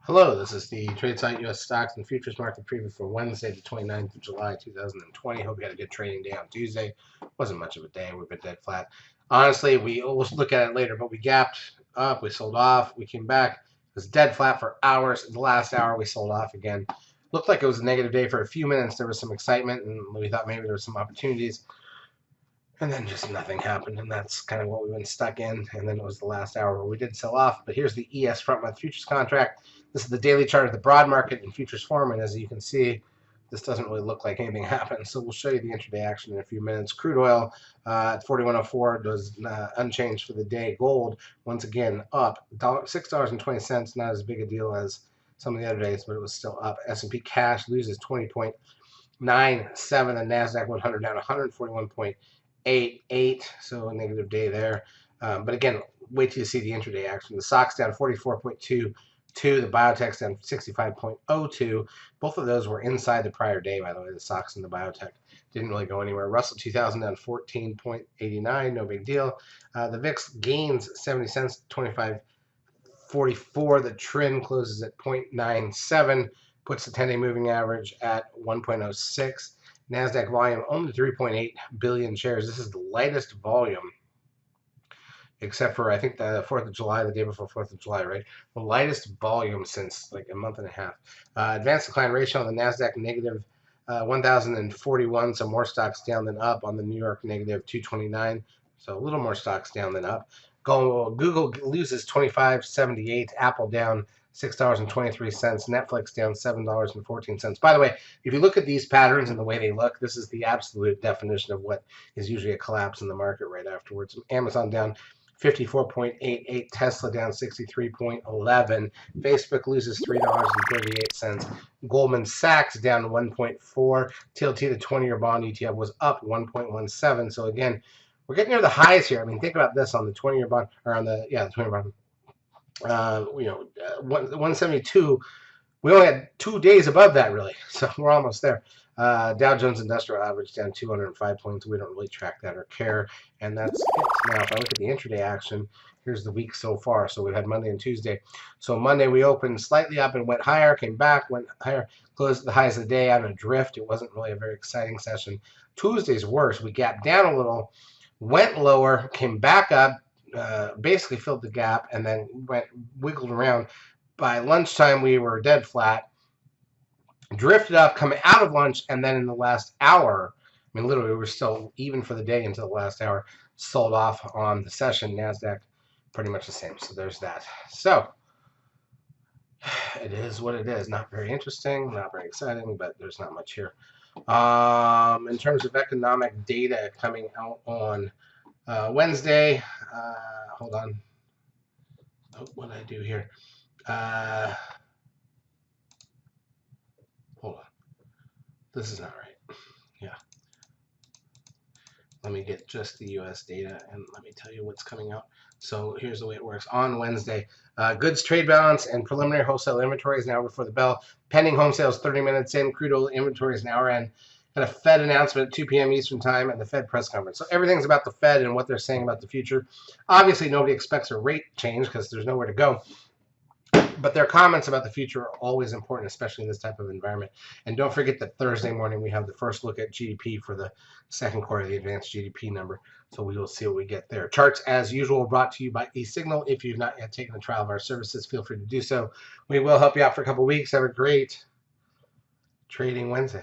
Hello, this is the TradeSite U.S. Stocks and Futures Market Preview for Wednesday, the 29th of July, 2020. Hope you had a good trading day on Tuesday. Wasn't much of a day. We've been dead flat. Honestly, we'll look at it later, but we gapped up, we sold off, we came back. It was dead flat for hours. In the last hour, we sold off again. Looked like it was a negative day for a few minutes. There was some excitement, and we thought maybe there were some opportunities. And then just nothing happened, and that's kind of what we've been stuck in. And then it was the last hour where we did sell off. But here's the ES front month futures contract. This is the daily chart of the broad market in futures form, and as you can see, this doesn't really look like anything happened. So we'll show you the intraday action in a few minutes. Crude oil at 41.04 was unchanged for the day. Gold, once again, up $6.20. Not as big a deal as some of the other days, but it was still up. S&P cash loses 20.97. The NASDAQ 100 down 141.88, so a negative day there. But again, wait till you see the intraday action. The SOX down 44.22, the biotech's down 65.02. Both of those were inside the prior day, by the way. The SOX and the biotech didn't really go anywhere. Russell 2000 down 14.89, no big deal. The VIX gains 70 cents, 25.44. The trend closes at 0.97, puts the 10-day moving average at 1.06. NASDAQ volume only 3.8 billion shares. This is the lightest volume, except for, I think, the 4th of July, the day before 4th of July, right? The lightest volume since like a month and a half. Advanced decline ratio on the NASDAQ negative 1,041, so more stocks down than up. On the New York negative 229, so a little more stocks down than up. Google loses 25.78, Apple down $6.23, Netflix down $7.14. By the way, if you look at these patterns and the way they look, this is the absolute definition of what is usually a collapse in the market right afterwards. Amazon down 54.88, Tesla down 63.11, Facebook loses $3.38, Goldman Sachs down 1.4, TLT, the 20-year bond ETF, was up 1.17. So again, we're getting near the highs here. I mean, think about this on the 20-year bond, or on the 20-year bond. 172. We only had 2 days above that, really, so we're almost there. Dow Jones Industrial Average down 205 points. We don't really track that or care, and that's it. Now, if I look at the intraday action, here's the week so far. So we've had Monday and Tuesday. So Monday we opened slightly up and went higher, came back, went higher, closed at the highs of the day on a drift. It wasn't really a very exciting session. Tuesday's worse. We gapped down a little, went lower, came back up, basically filled the gap, and then wiggled around. By lunchtime, we were dead flat, drifted up, coming out of lunch, and then in the last hour, I mean, literally, we were still even for the day until the last hour, sold off on the session. NASDAQ, pretty much the same. So there's that. So it is what it is. Not very interesting, not very exciting, but there's not much here. In terms of economic data coming out on Wednesday, hold on. Oh, what did I do here? Hold on. This is not right. Yeah. Let me get just the U.S. data, and let me tell you what's coming out. So here's the way it works. On Wednesday, goods trade balance and preliminary wholesale inventory is now before the bell. Pending home sales 30 minutes in. Crude oil inventory is an hour in. Got a Fed announcement at 2 p.m. Eastern time and the Fed press conference. So everything's about the Fed and what they're saying about the future. Obviously, nobody expects a rate change because there's nowhere to go. But their comments about the future are always important, especially in this type of environment. And don't forget that Thursday morning we have the first look at GDP for the second quarter, the advanced GDP number. So we will see what we get there. Charts, as usual, brought to you by eSignal. If you've not yet taken a trial of our services, feel free to do so. We will help you out for a couple weeks. Have a great trading Wednesday.